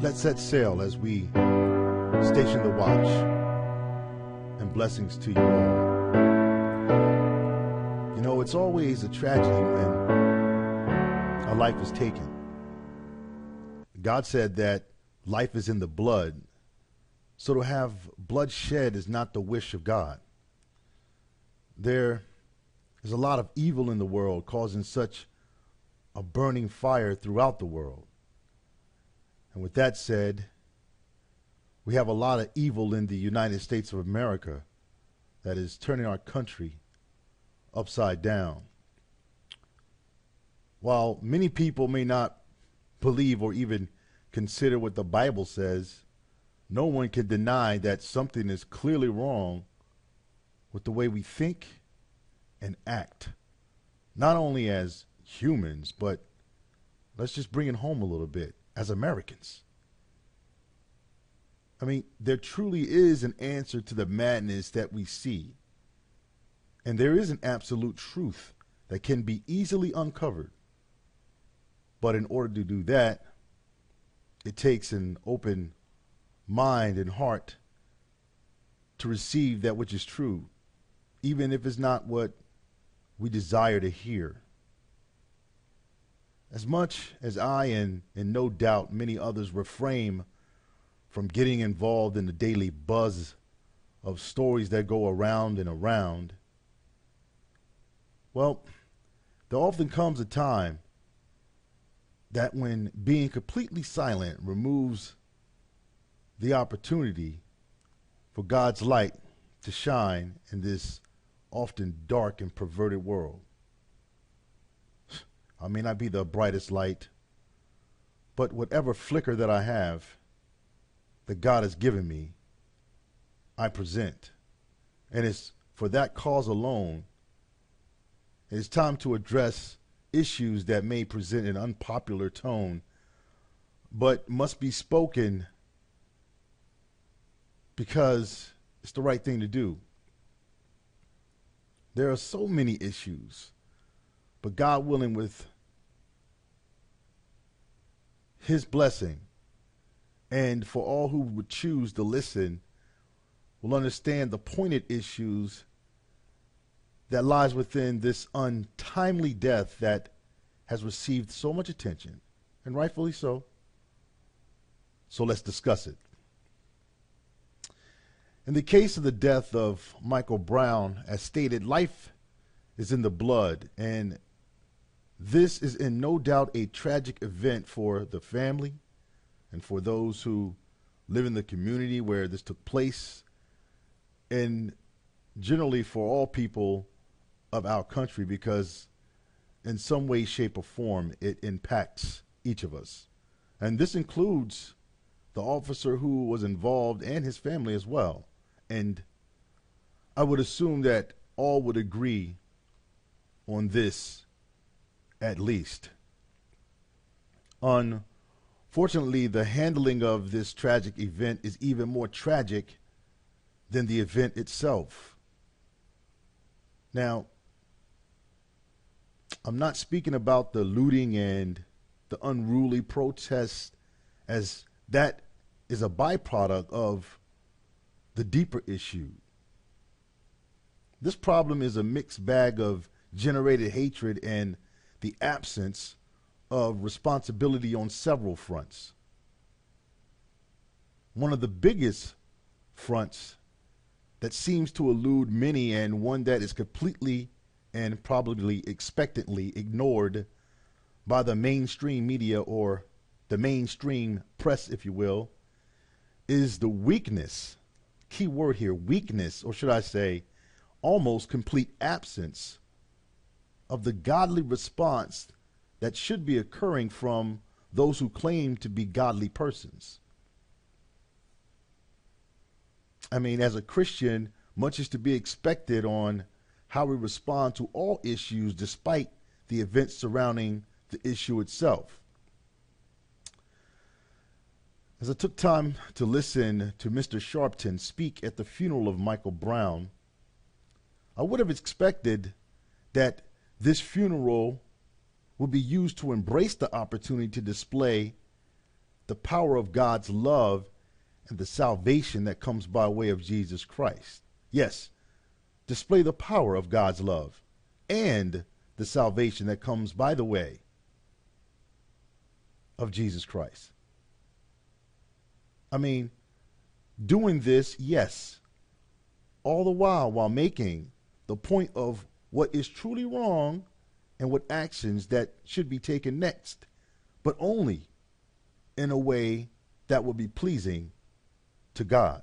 Let's set sail as we station the watch, and blessings to you all. You know, it's always a tragedy when a life is taken. God said that life is in the blood, so to have blood shed is not the wish of God. There is a lot of evil in the world, causing such a burning fire throughout the world. And with that said, we have a lot of evil in the United States of America that is turning our country upside down. While many people may not believe or even consider what the Bible says, no one can deny that something is clearly wrong with the way we think and act, not only as humans, but let's just bring it home a little bit, as Americans. I mean, there truly is an answer to the madness that we see. And there is an absolute truth that can be easily uncovered. But in order to do that, it takes an open mind and heart to receive that which is true, even if it's not what we desire to hear. As much as I and no doubt many others refrain from getting involved in the daily buzz of stories that go around and around, well, there often comes a time that when being completely silent removes the opportunity for God's light to shine in this often dark and perverted world. I may not be the brightest light, but whatever flicker that I have, that God has given me, I present. And it's for that cause alone, it's time to address issues that may present an unpopular tone, but must be spoken because it's the right thing to do. There are so many issues, but God willing, with His blessing, and for all who would choose to listen, will understand the pointed issues that lies within this untimely death that has received so much attention, and rightfully so. So let's discuss it. In the case of the death of Michael Brown, as stated, life is in the blood, and this is in no doubt a tragic event for the family and for those who live in the community where this took place, and generally for all people of our country, because in some way, shape, or form, it impacts each of us. And this includes the officer who was involved and his family as well. And I would assume that all would agree on this, at least. Unfortunately, the handling of this tragic event is even more tragic than the event itself. Now, I'm not speaking about the looting and the unruly protests, as that is a byproduct of the deeper issue. This problem is a mixed bag of generated hatred and the absence of responsibility on several fronts. One of the biggest fronts that seems to elude many, and one that is completely and probably expectantly ignored by the mainstream media, or the mainstream press, if you will, is the weakness, key word here, weakness, or should I say almost complete absence of the godly response that should be occurring from those who claim to be godly persons. I mean, as a Christian, much is to be expected on how we respond to all issues despite the events surrounding the issue itself. As I took time to listen to Mr. Sharpton speak at the funeral of Michael Brown, I would have expected that this funeral would be used to embrace the opportunity to display the power of God's love and the salvation that comes by way of Jesus Christ. Yes, display the power of God's love and the salvation that comes by the way of Jesus Christ. I mean, doing this, yes, all the while making the point of what is truly wrong and what actions that should be taken next, but only in a way that will be pleasing to God.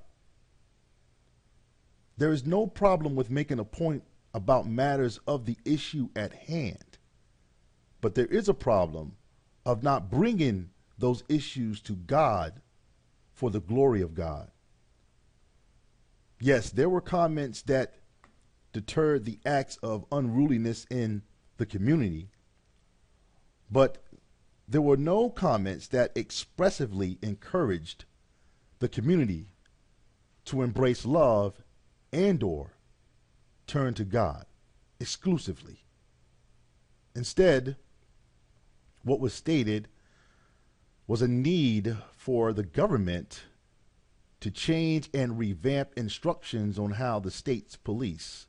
There is no problem with making a point about matters of the issue at hand, but there is a problem of not bringing those issues to God for the glory of God. Yes, there were comments that deterred the acts of unruliness in the community, but there were no comments that expressively encouraged the community to embrace love and/or turn to God exclusively. Instead, what was stated was a need for the government to change and revamp instructions on how the state's police.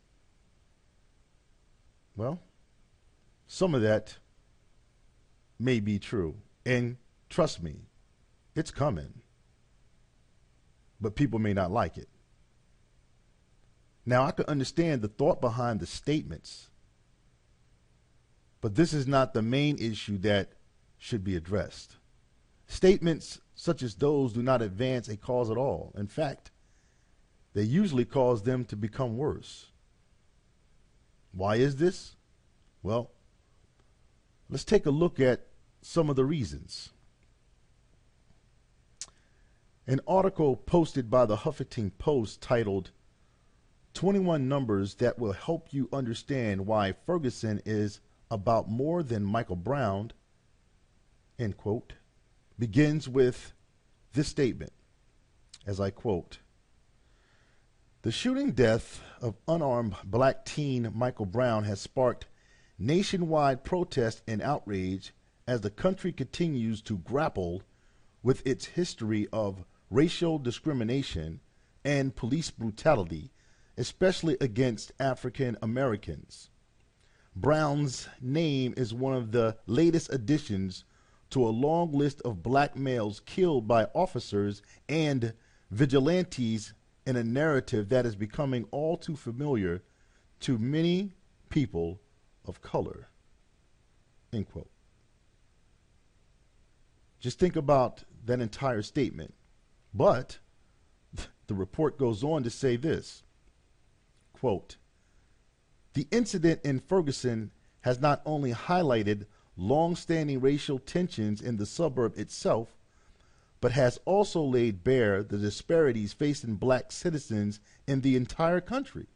Well, some of that may be true, and trust me, it's coming, but people may not like it. Now, I can understand the thought behind the statements, but this is not the main issue that should be addressed. Statements such as those do not advance a cause at all. In fact, they usually cause them to become worse. Why is this? Well, let's take a look at some of the reasons. An article posted by the Huffington Post titled 21 Numbers That Will Help You Understand Why Ferguson is About More Than Michael Brown, end quote, begins with this statement, as I quote, "The shooting death of unarmed black teen Michael Brown has sparked nationwide protest and outrage as the country continues to grapple with its history of racial discrimination and police brutality, especially against African Americans. Brown's name is one of the latest additions to a long list of black males killed by officers and vigilantes in a narrative that is becoming all too familiar to many people of color." End quote. Just think about that entire statement. But the report goes on to say this, quote, "The incident in Ferguson has not only highlighted long-standing racial tensions in the suburb itself, but has also laid bare the disparities facing black citizens in the entire country.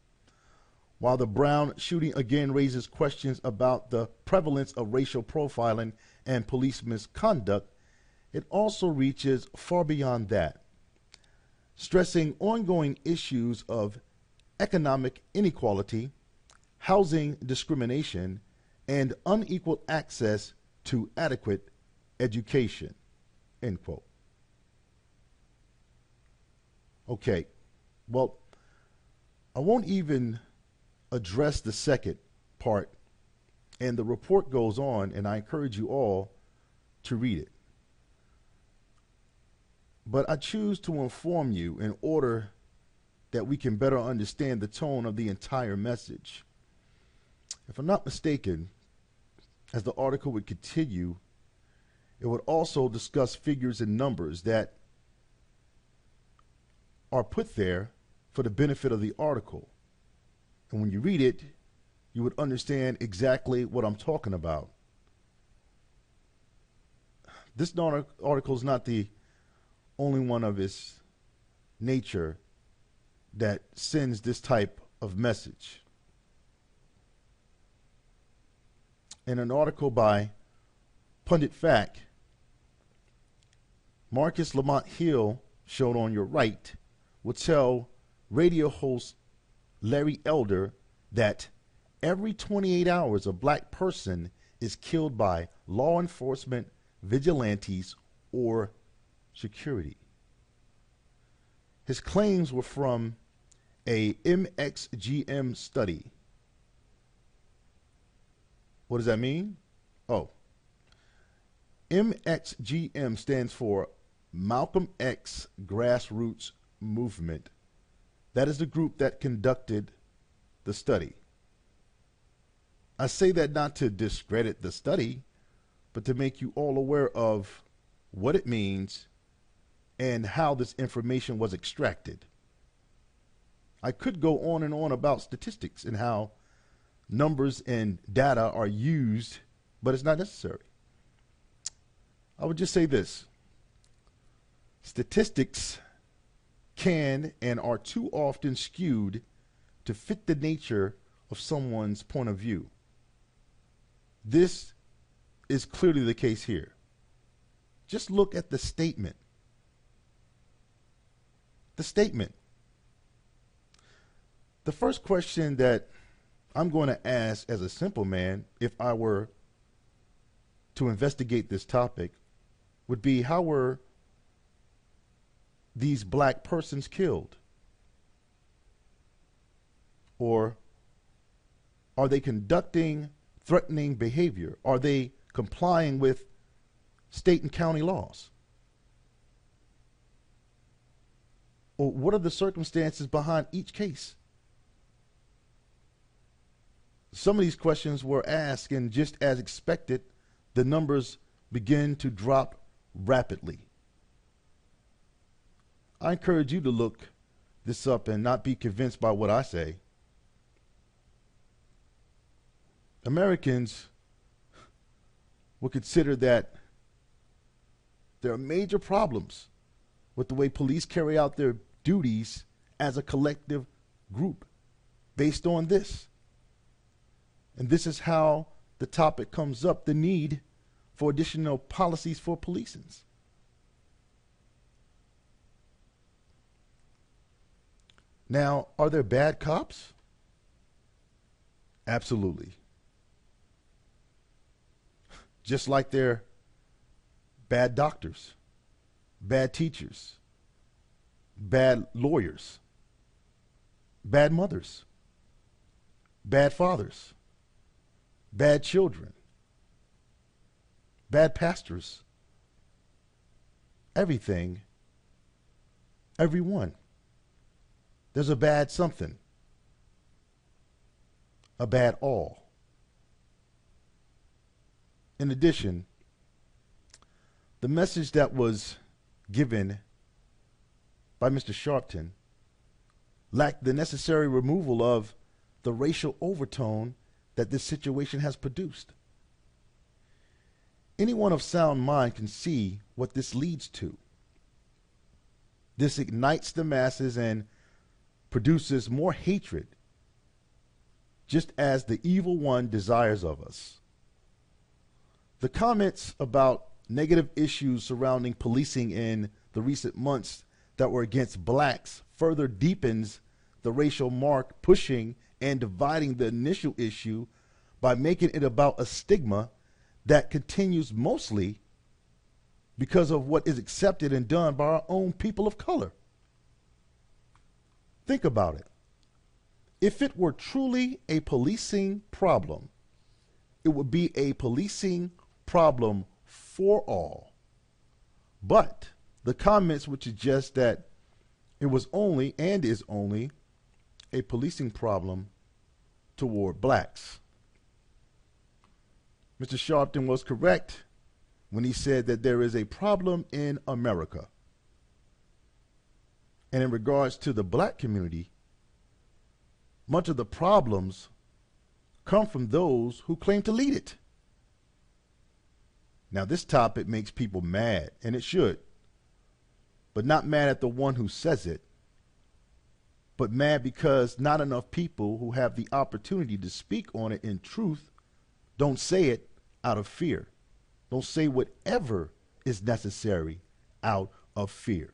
While the Brown shooting again raises questions about the prevalence of racial profiling and police misconduct, it also reaches far beyond that, stressing ongoing issues of economic inequality, housing discrimination, and unequal access to adequate education." End quote. Okay, well, I won't even address the second part, and the report goes on, and I encourage you all to read it. But I choose to inform you in order that we can better understand the tone of the entire message. If I'm not mistaken, as the article would continue, it would also discuss figures and numbers that are put there for the benefit of the article. And when you read it, you would understand exactly what I'm talking about. This article is not the only one of its nature that sends this type of message. In an article by Pundit Fact, Marcus Lamont Hill, shown on your right, would tell radio host Larry Elder that every 28 hours a black person is killed by law enforcement, vigilantes, or security. His claims were from a MXGM study. What does that mean? Oh, MXGM stands for Malcolm X Grassroots Movement. That is the group that conducted the study. I say that not to discredit the study, but to make you all aware of what it means and how this information was extracted. I could go on and on about statistics and how numbers and data are used, but it's not necessary. I would just say this. Statistics can and are too often skewed to fit the nature of someone's point of view. This is clearly the case here. Just look at the statement. The statement. The first question that I'm going to ask as a simple man, if I were to investigate this topic, would be, how were these black persons killed? Or are they conducting threatening behavior? Are they complying with state and county laws? Or what are the circumstances behind each case? Some of these questions were asked, and just as expected, the numbers begin to drop rapidly. I encourage you to look this up and not be convinced by what I say. Americans will consider that there are major problems with the way police carry out their duties as a collective group based on this. And this is how the topic comes up, the need for additional policies for policing. Now, are there bad cops? Absolutely. Just like there are bad doctors, bad teachers, bad lawyers, bad mothers, bad fathers, bad children, bad pastors, everything, everyone. There's a bad something, a bad all. In addition, the message that was given by Mr. Sharpton lacked the necessary removal of the racial overtone that this situation has produced. Anyone of sound mind can see what this leads to. This ignites the masses and produces more hatred, just as the evil one desires of us. The comments about negative issues surrounding policing in the recent months that were against blacks further deepens the racial mark, pushing and dividing the initial issue by making it about a stigma that continues mostly because of what is accepted and done by our own people of color. Think about it. If it were truly a policing problem, it would be a policing problem for all. But the comments would suggest that it was only and is only a policing problem toward blacks. Mr. Sharpton was correct when he said that there is a problem in America. And in regards to the black community, much of the problems come from those who claim to lead it. Now, this topic makes people mad, and it should, but not mad at the one who says it, but mad because not enough people who have the opportunity to speak on it in truth don't say it out of fear. Don't say whatever is necessary out of fear.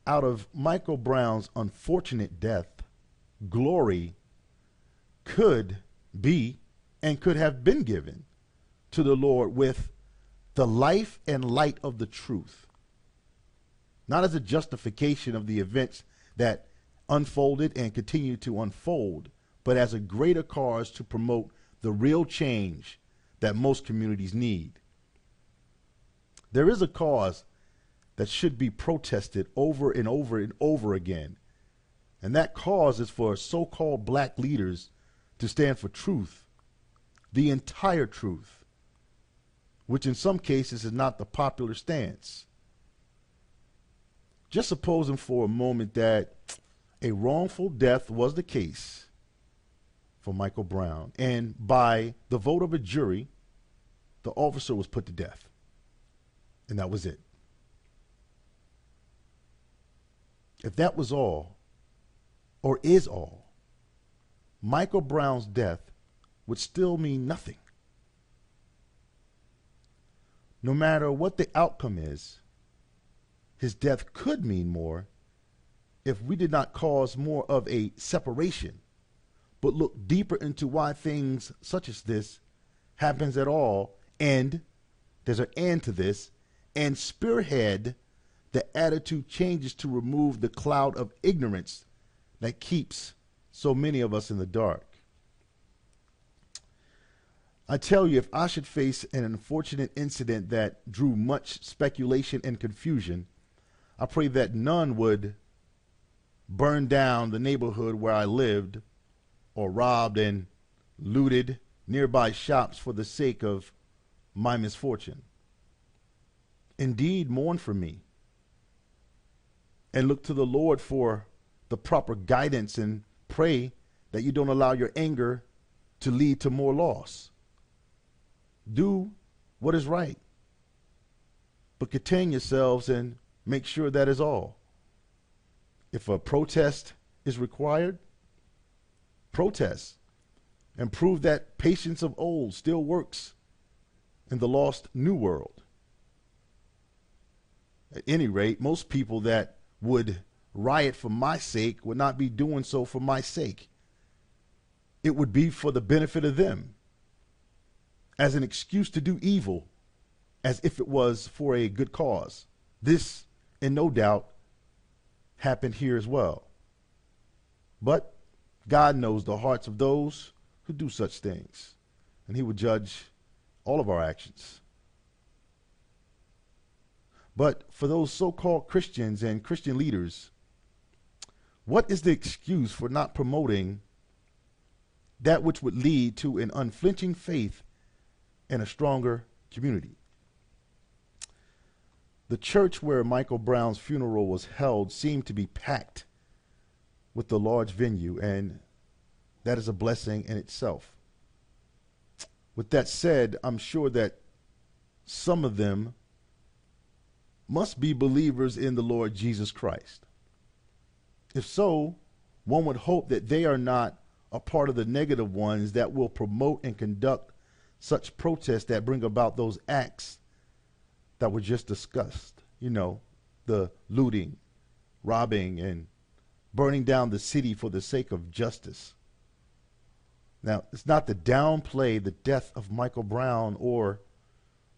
Out of Michael Brown's unfortunate death, glory could be and could have been given to the Lord with the life and light of the truth, not as a justification of the events that unfolded and continue to unfold, but as a greater cause to promote the real change that most communities need. There is a cause that should be protested over and over and over again, and that cause is for so-called black leaders to stand for truth, the entire truth, which in some cases is not the popular stance. Just supposing for a moment that a wrongful death was the case for Michael Brown, and by the vote of a jury, the officer was put to death, and that was it. If that was all, or is all, Michael Brown's death would still mean nothing. No matter what the outcome is, his death could mean more if we did not cause more of a separation, but look deeper into why things such as this happens at all, and there's an end to this, and spearhead the attitude changes to remove the cloud of ignorance that keeps so many of us in the dark. I tell you, if I should face an unfortunate incident that drew much speculation and confusion, I pray that none would burn down the neighborhood where I lived, or robbed and looted nearby shops for the sake of my misfortune. Indeed, mourn for me, and look to the Lord for the proper guidance, and pray that you don't allow your anger to lead to more loss. Do what is right, but contain yourselves and make sure that is all. If a protest is required, protest, and prove that patience of old still works in the lost new world. At any rate, most people that would riot for my sake would not be doing so for my sake. It would be for the benefit of them, as an excuse to do evil, as if it was for a good cause. This, and no doubt, happened here as well. But God knows the hearts of those who do such things, and he would judge all of our actions. But for those so-called Christians and Christian leaders, what is the excuse for not promoting that which would lead to an unflinching faith and a stronger community? The church where Michael Brown's funeral was held seemed to be packed with the large venue, and that is a blessing in itself. With that said, I'm sure that some of them must be believers in the Lord Jesus Christ. If so, one would hope that they are not a part of the negative ones that will promote and conduct such protests that bring about those acts that were just discussed. You know, the looting, robbing, and burning down the city for the sake of justice. Now, it's not to downplay the death of Michael Brown or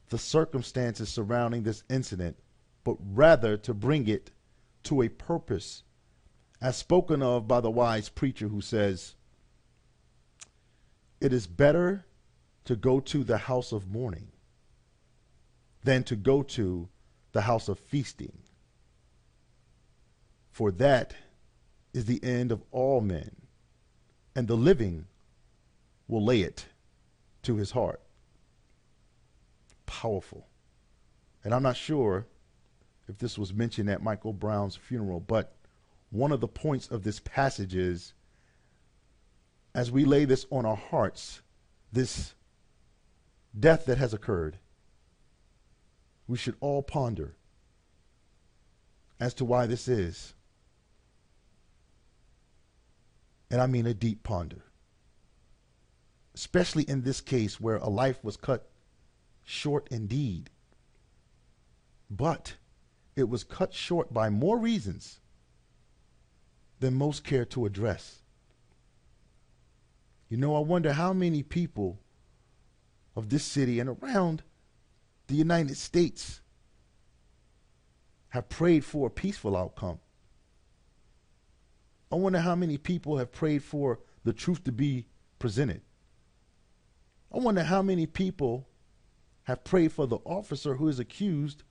the circumstances surrounding this incident, but rather to bring it to a purpose, as spoken of by the wise preacher who says, "It is better to go to the house of mourning than to go to the house of feasting. For that is the end of all men, and the living will lay it to his heart." Powerful. And I'm not sure if this was mentioned at Michael Brown's funeral, but one of the points of this passage is, as we lay this on our hearts, this death that has occurred, we should all ponder as to why this is. And I mean a deep ponder. Especially in this case where a life was cut short indeed. But it was cut short by more reasons than most care to address. You know, I wonder how many people of this city and around the United States have prayed for a peaceful outcome. I wonder how many people have prayed for the truth to be presented. I wonder how many people have prayed for the officer who is accused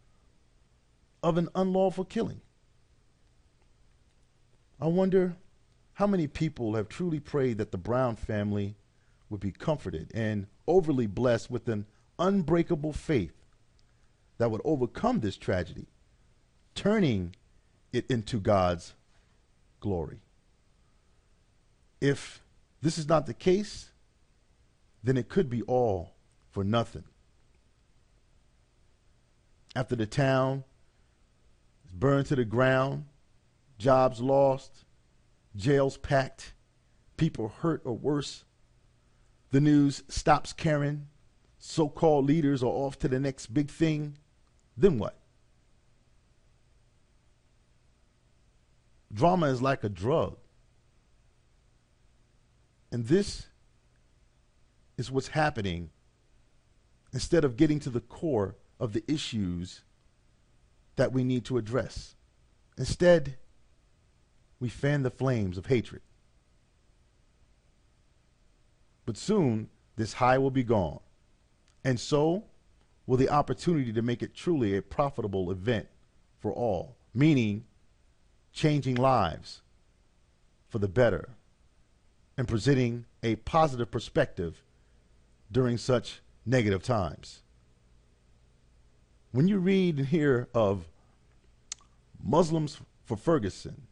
of an unlawful killing. I wonder how many people have truly prayed that the Brown family would be comforted and overly blessed with an unbreakable faith that would overcome this tragedy, turning it into God's glory. If this is not the case, then it could be all for nothing. After the town is burned to the ground, jobs lost, jails packed, people hurt or worse, the news stops caring, so-called leaders are off to the next big thing, then what? Drama is like a drug. And this is what's happening instead of getting to the core of the issues that we need to address. Instead, we fan the flames of hatred. But soon, this high will be gone. And so will the opportunity to make it truly a profitable event for all, meaning changing lives for the better and presenting a positive perspective during such negative times. When you read and hear of Muslims for Ferguson,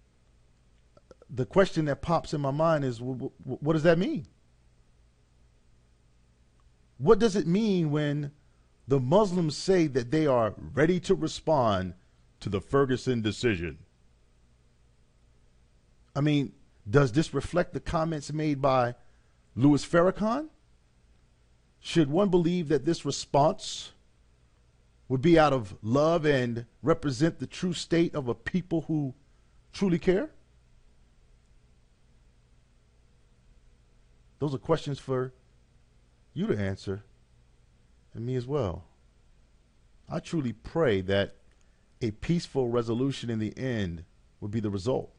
the question that pops in my mind is, what does that mean? What does it mean when the Muslims say that they are ready to respond to the Ferguson decision? I mean, does this reflect the comments made by Louis Farrakhan? Should one believe that this response would be out of love and represent the true state of a people who truly care? Those are questions for you to answer, and me as well. I truly pray that a peaceful resolution in the end would be the result,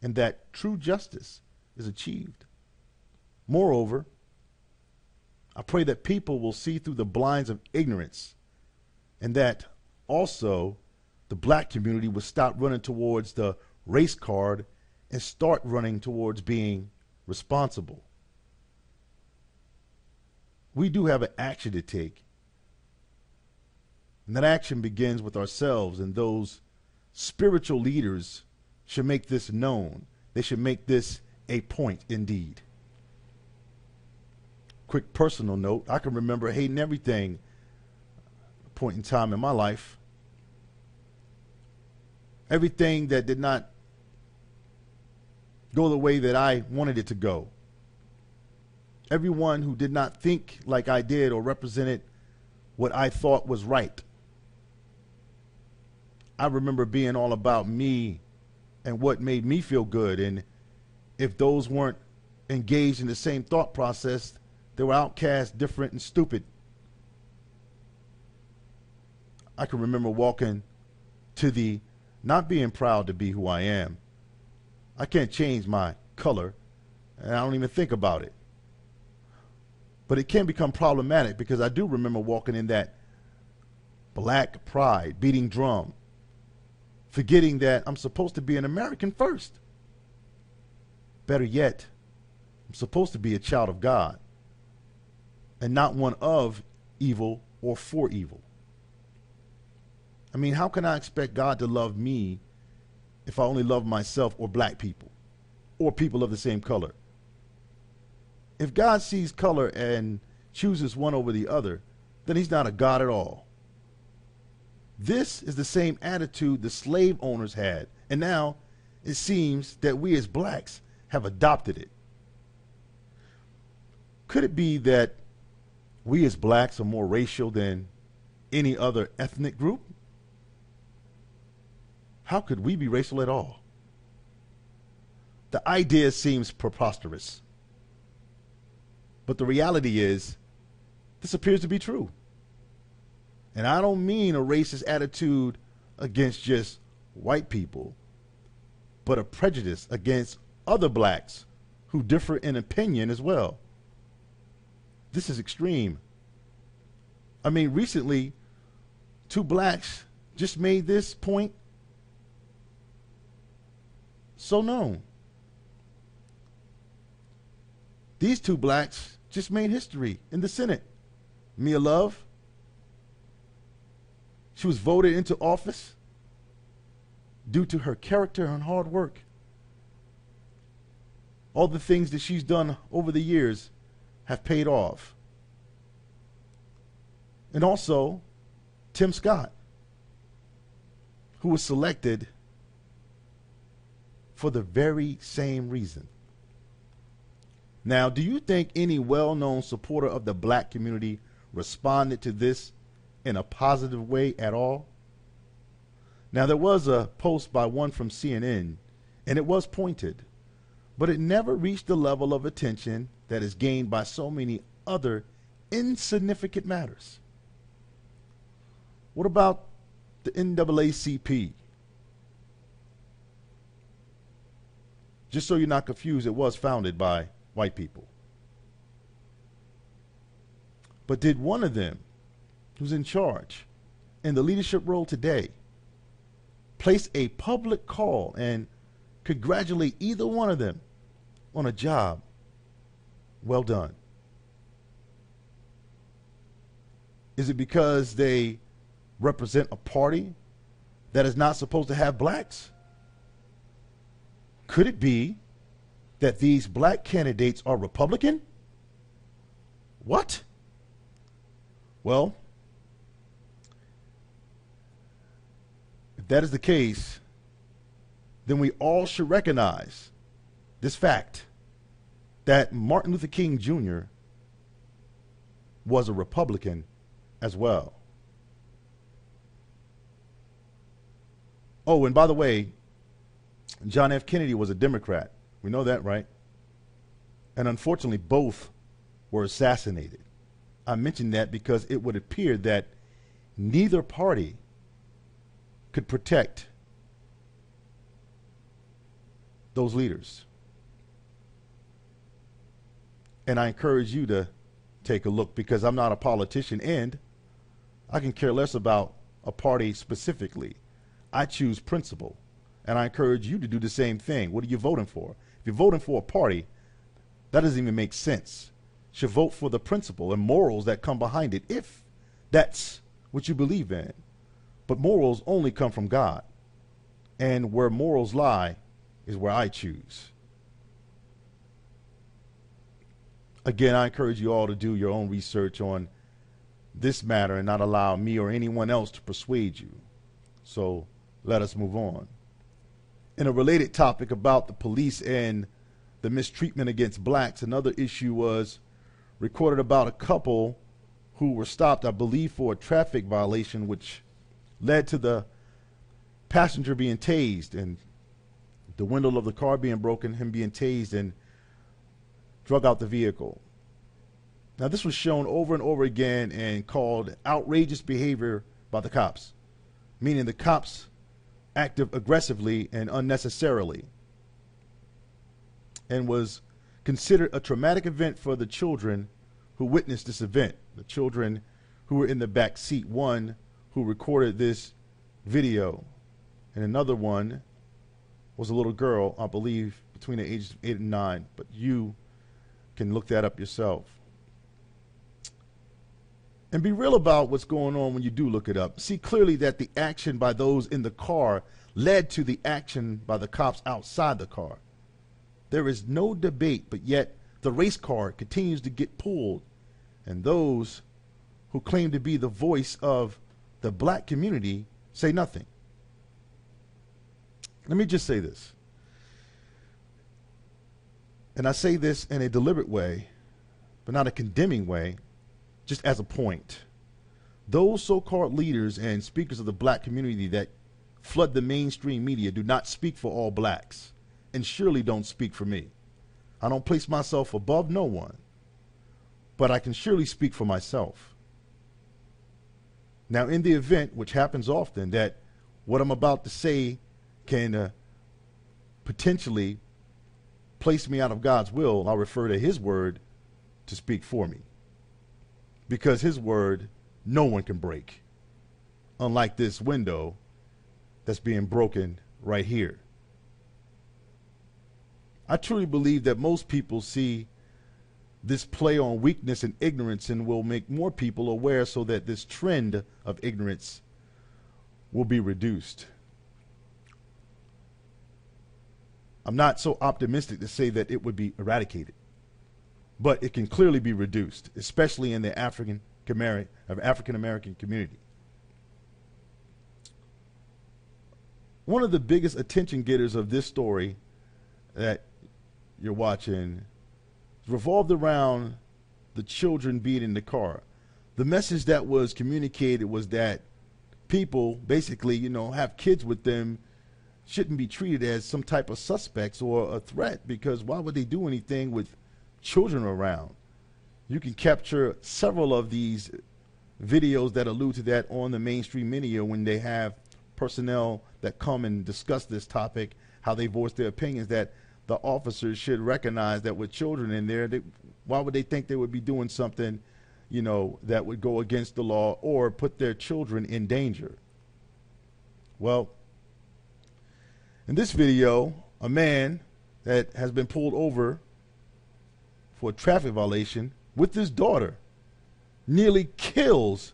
and that true justice is achieved. Moreover, I pray that people will see through the blinds of ignorance, and that also the black community will stop running towards the race card and start running towards being responsible. We do have an action to take, and that action begins with ourselves, and those spiritual leaders should make this known. They should make this a point indeed. Quick personal note, I can remember hating everything at a point in time in my life. Everything that did not go the way that I wanted it to go. Everyone who did not think like I did or represented what I thought was right. I remember being all about me and what made me feel good. And if those weren't engaged in the same thought process, they were outcast, different, and stupid. I can remember walking to the not being proud to be who I am. I can't change my color, and I don't even think about it. But it can become problematic because I do remember walking in that black pride, beating drum, forgetting that I'm supposed to be an American first. Better yet, I'm supposed to be a child of God and not one of evil or for evil. I mean, how can I expect God to love me if I only love myself or black people or people of the same color? If God sees color and chooses one over the other, then he's not a God at all. This is the same attitude the slave owners had, and now it seems that we as blacks have adopted it. Could it be that we as blacks are more racial than any other ethnic group? How could we be racial at all? The idea seems preposterous. But the reality is, this appears to be true. And I don't mean a racist attitude against just white people, but a prejudice against other blacks who differ in opinion as well. This is extreme. I mean, recently, 2 blacks just made this point so known. These 2 blacks just made history in the Senate. Mia Love, she was voted into office due to her character and hard work. All the things that she's done over the years have paid off. And also, Tim Scott, who was selected for the very same reason. Now, do you think any well-known supporter of the black community responded to this in a positive way at all? Now, there was a post by one from CNN, and it was pointed, but it never reached the level of attention that is gained by so many other insignificant matters. What about the NAACP? Just so you're not confused, it was founded by white people. But did one of them, who's in charge in the leadership role today, place a public call and congratulate either one of them on a job well done? Is it because they represent a party that is not supposed to have blacks? Could it be that these black candidates are Republican? What? Well, if that is the case, then we all should recognize this fact that Martin Luther King Jr. was a Republican as well. Oh, and by the way, John F. Kennedy was a Democrat. We know that, right? And unfortunately, both were assassinated. I mentioned that because it would appear that neither party could protect those leaders. And I encourage you to take a look, because I'm not a politician and I can care less about a party specifically. I choose principle, and I encourage you to do the same thing. What are you voting for? If you're voting for a party, that doesn't even make sense. You should vote for the principle and morals that come behind it, if that's what you believe in. But morals only come from God. And where morals lie is where I choose. Again, I encourage you all to do your own research on this matter and not allow me or anyone else to persuade you. So let us move on. In a related topic about the police and the mistreatment against blacks, another issue was recorded about a couple who were stopped, I believe, for a traffic violation, which led to the passenger being tased and the window of the car being broken, him being tased and drug out the vehicle. Now, this was shown over and over again and called outrageous behavior by the cops, meaning the cops acted aggressively and unnecessarily, and was considered a traumatic event for the children who witnessed this event. The children who were in the back seat, one who recorded this video, and another one was a little girl, I believe, between the ages of 8 and 9, but you can look that up yourself. And be real about what's going on when you do look it up. See clearly that the action by those in the car led to the action by the cops outside the car. There is no debate, but yet the race car continues to get pulled, and those who claim to be the voice of the black community say nothing. Let me just say this, and I say this in a deliberate way, but not a condemning way, just as a point. Those so-called leaders and speakers of the black community that flood the mainstream media do not speak for all blacks, and surely don't speak for me. I don't place myself above no one, but I can surely speak for myself. Now, in the event, which happens often, that what I'm about to say can potentially place me out of God's will, I'll refer to his word to speak for me. Because his word, no one can break. Unlike this window that's being broken right here. I truly believe that most people see this play on weakness and ignorance and will make more people aware so that this trend of ignorance will be reduced. I'm not so optimistic to say that it would be eradicated, but it can clearly be reduced, especially in the African American community. One of the biggest attention getters of this story that you're watching revolved around the children being in the car. The message that was communicated was that people basically, have kids with them shouldn't be treated as some type of suspects or a threat, because why would they do anything with children around? You can capture several of these videos that allude to that on the mainstream media when they have personnel that come and discuss this topic, how they voice their opinions, that the officers should recognize that with children in there, why would they think they would be doing something, that would go against the law or put their children in danger? Well, in this video, a man that has been pulled over for a traffic violation with his daughter nearly kills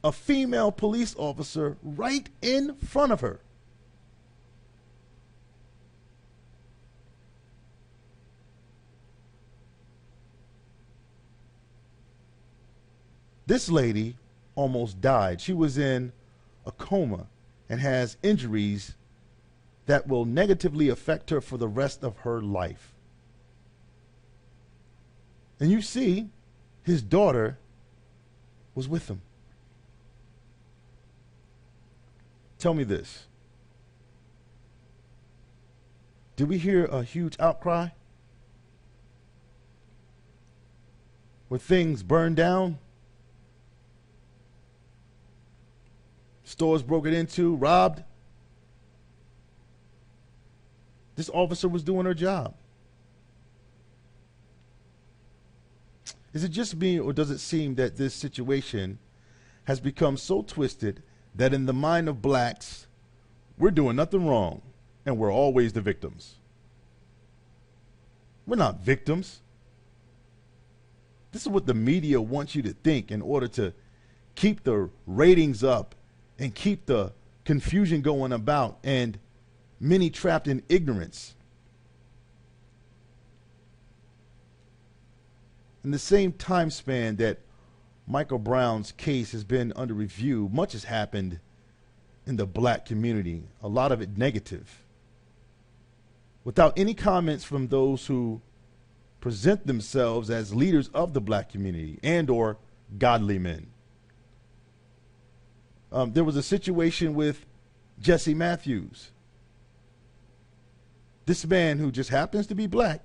a female police officer right in front of her. This lady almost died. She was in a coma and has injuries that will negatively affect her for the rest of her life. And you see, his daughter was with him. Tell me this. Did we hear a huge outcry? Were things burned down? Stores broken into, robbed? This officer was doing her job. Is it just me, or does it seem that this situation has become so twisted that in the mind of blacks, we're doing nothing wrong and we're always the victims? We're not victims. This is what the media wants you to think in order to keep the ratings up and keep the confusion going about and many trapped in ignorance. In the same time span that Michael Brown's case has been under review, much has happened in the black community, a lot of it negative, without any comments from those who present themselves as leaders of the black community and or godly men. There was a situation with Jesse Matthews. This man, who just happens to be black,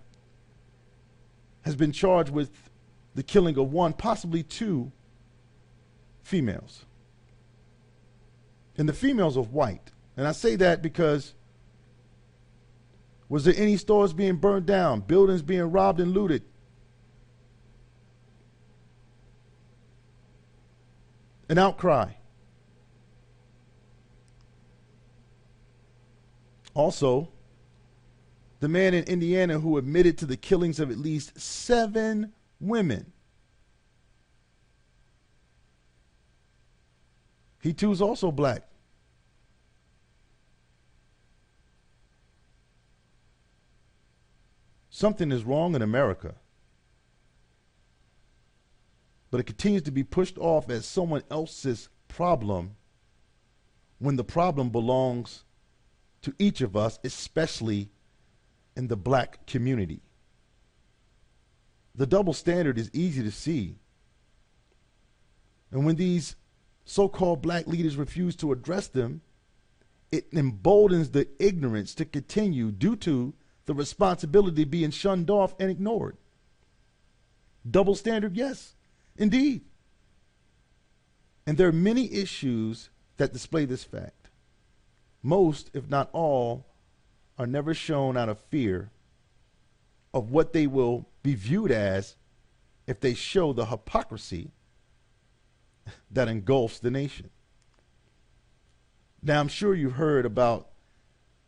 has been charged with the killing of one, possibly two females. And the females are white. And I say that because was there any stores being burned down, buildings being robbed and looted? An outcry. Also, the man in Indiana who admitted to the killings of at least 7 women. He too is also black. Something is wrong in America, but it continues to be pushed off as someone else's problem when the problem belongs to each of us, especially in the black community. The double standard is easy to see. And when these so-called black leaders refuse to address them, it emboldens the ignorance to continue due to the responsibility being shunned off and ignored. Double standard, yes, indeed. And there are many issues that display this fact. Most, if not all, are never shown out of fear of what they will be viewed as if they show the hypocrisy that engulfs the nation. Now, I'm sure you've heard about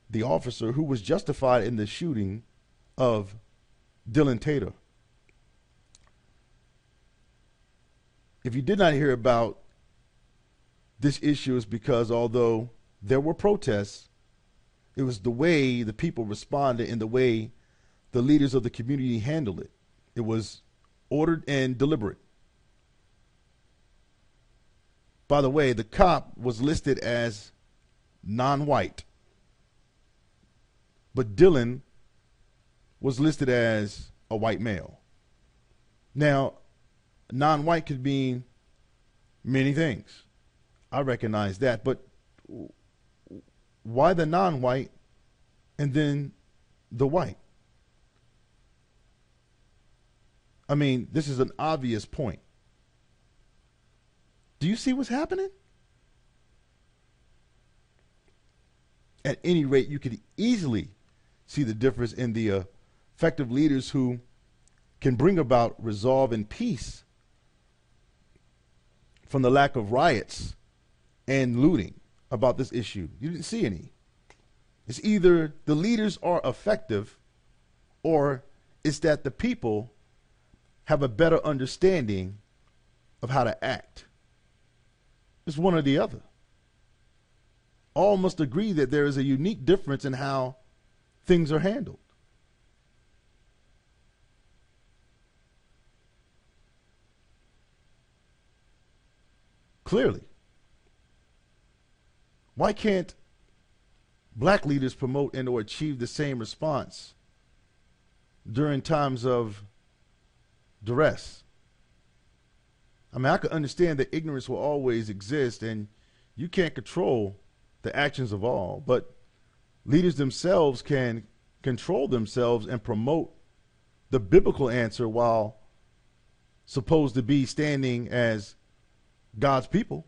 the officer who was justified in the shooting of Dylan Taylor. If you did not hear about this issue, it's because although there were protests, it was the way the people responded and the way the leaders of the community handled it. It was ordered and deliberate. By the way, the cop was listed as non-white, but Dylan was listed as a white male. Now, non-white could mean many things. I recognize that, but why the non-white and then the white? I mean, this is an obvious point. Do you see what's happening? At any rate, you could easily see the difference in the effective leaders who can bring about resolve and peace from the lack of riots and looting about this issue. You didn't see any. It's either the leaders are effective or it's that the people have a better understanding of how to act. It's one or the other. All must agree that there is a unique difference in how things are handled. Clearly. Why can't black leaders promote and or achieve the same response during times of duress? I mean, I could understand that ignorance will always exist and you can't control the actions of all, but leaders themselves can control themselves and promote the biblical answer while supposed to be standing as God's people.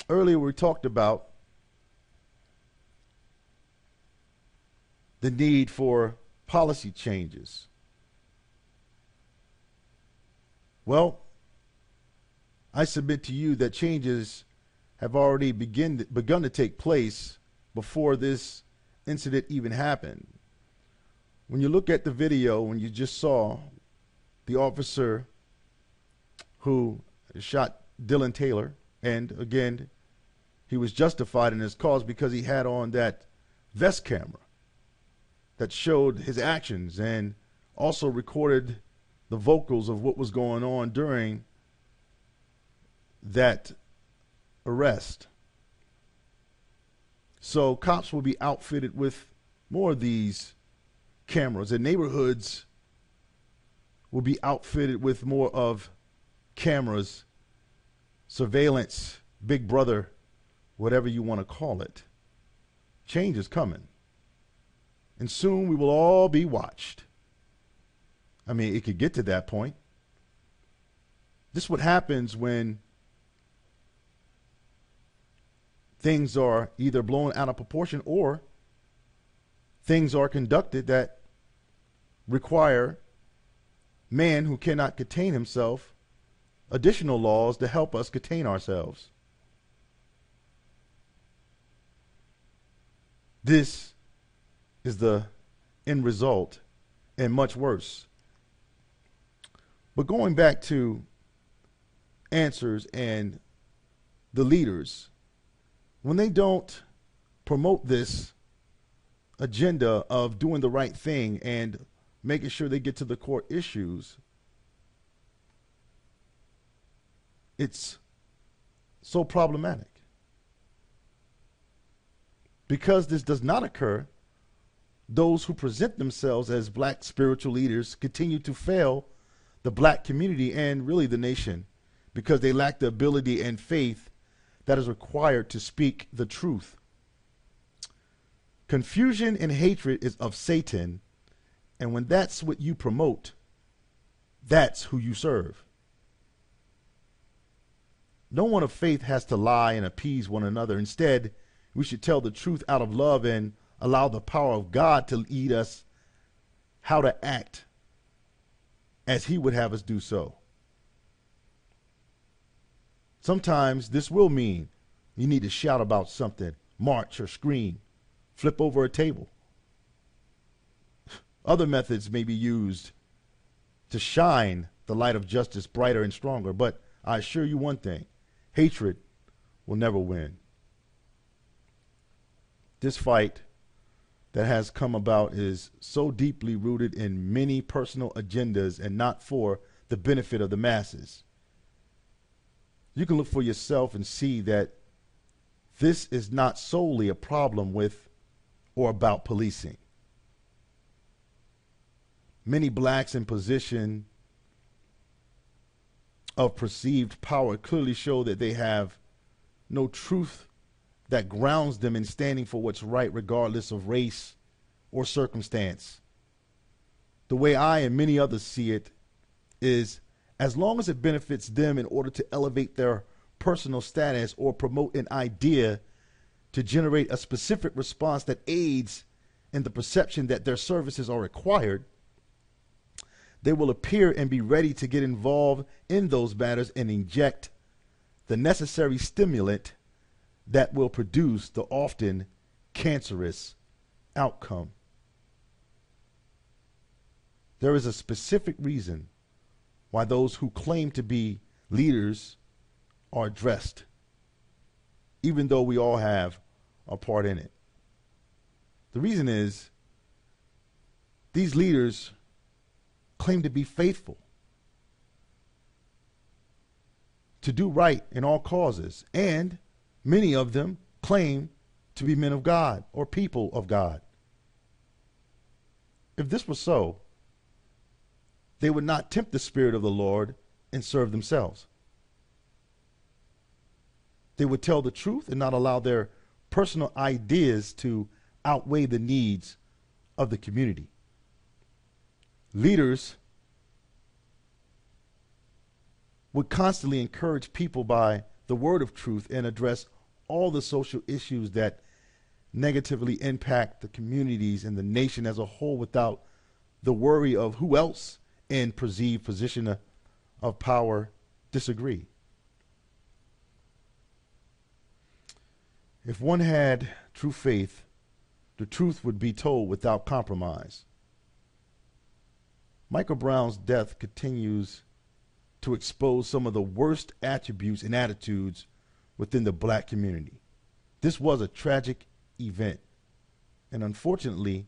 Earlier we talked about the need for policy changes. Well, I submit to you that changes have already begun to take place before this incident even happened. When you look at the video, when you just saw the officer who shot Dylan Taylor, and again, he was justified in his cause because he had on that vest camera that showed his actions and also recorded the vocals of what was going on during that arrest. So cops will be outfitted with more of these cameras, and neighborhoods will be outfitted with more of cameras, surveillance, Big Brother, whatever you want to call it. Change is coming. And soon we will all be watched. I mean, it could get to that point. This is what happens when things are either blown out of proportion or things are conducted that require man who cannot contain himself additional laws to help us contain ourselves. This is the end result, and much worse. But going back to answers and the leaders, when they don't promote this agenda of doing the right thing and making sure they get to the core issues, it's so problematic. Because this does not occur, those who present themselves as black spiritual leaders continue to fail the black community and really the nation because they lack the ability and faith that is required to speak the truth. Confusion and hatred is of Satan, and when that's what you promote, that's who you serve. No one of faith has to lie and appease one another. Instead, we should tell the truth out of love and allow the power of God to lead us how to act as he would have us do so. Sometimes this will mean you need to shout about something, march or scream, flip over a table. Other methods may be used to shine the light of justice brighter and stronger, but I assure you one thing, hatred will never win. This fight that has come about is so deeply rooted in many personal agendas and not for the benefit of the masses. You can look for yourself and see that this is not solely a problem with or about policing. Many blacks in position of perceived power clearly show that they have no truth that grounds them in standing for what's right, regardless of race or circumstance. The way I and many others see it is, as long as it benefits them in order to elevate their personal status or promote an idea to generate a specific response that aids in the perception that their services are required, they will appear and be ready to get involved in those matters and inject the necessary stimulant that will produce the often cancerous outcome. There is a specific reason why those who claim to be leaders are addressed, even though we all have a part in it. The reason is these leaders claim to be faithful, to do right in all causes, and many of them claim to be men of God or people of God. If this were so, they would not tempt the Spirit of the Lord and serve themselves. They would tell the truth and not allow their personal ideas to outweigh the needs of the community. Leaders would constantly encourage people by the word of truth and address all the social issues that negatively impact the communities and the nation as a whole without the worry of who else in perceived position of power disagree. If one had true faith, the truth would be told without compromise. Michael Brown's death continues to expose some of the worst attributes and attitudes within the black community. This was a tragic event, and unfortunately,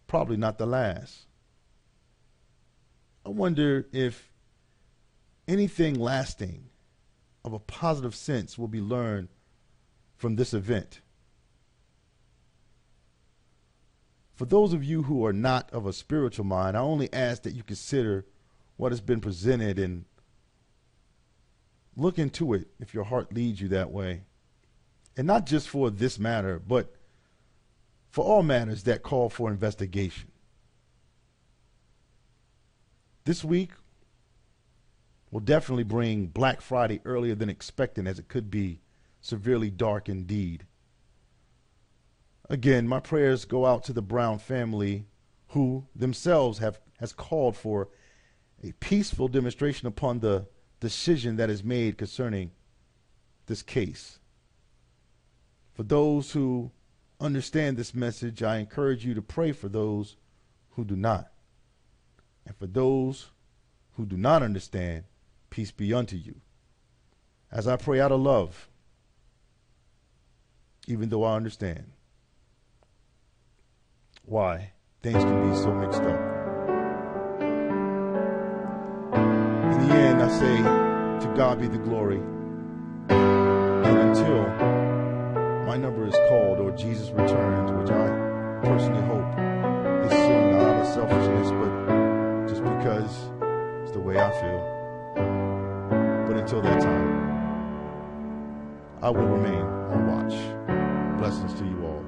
probably not the last. I wonder if anything lasting of a positive sense will be learned from this event. For those of you who are not of a spiritual mind, I only ask that you consider what has been presented and look into it if your heart leads you that way. And not just for this matter, but for all matters that call for investigation. This week will definitely bring Black Friday earlier than expected, as it could be severely dark indeed. Again, my prayers go out to the Brown family, who themselves has called for a peaceful demonstration upon the decision that is made concerning this case. For those who understand this message, I encourage you to pray for those who do not. And for those who do not understand, peace be unto you. As I pray out of love, even though I understand why things can be so mixed up. In the end, I say, to God be the glory. And until my number is called or Jesus returns, which I personally hope is soon, not out of selfishness, but just because it's the way I feel. But until that time, I will remain on watch. Blessings to you all.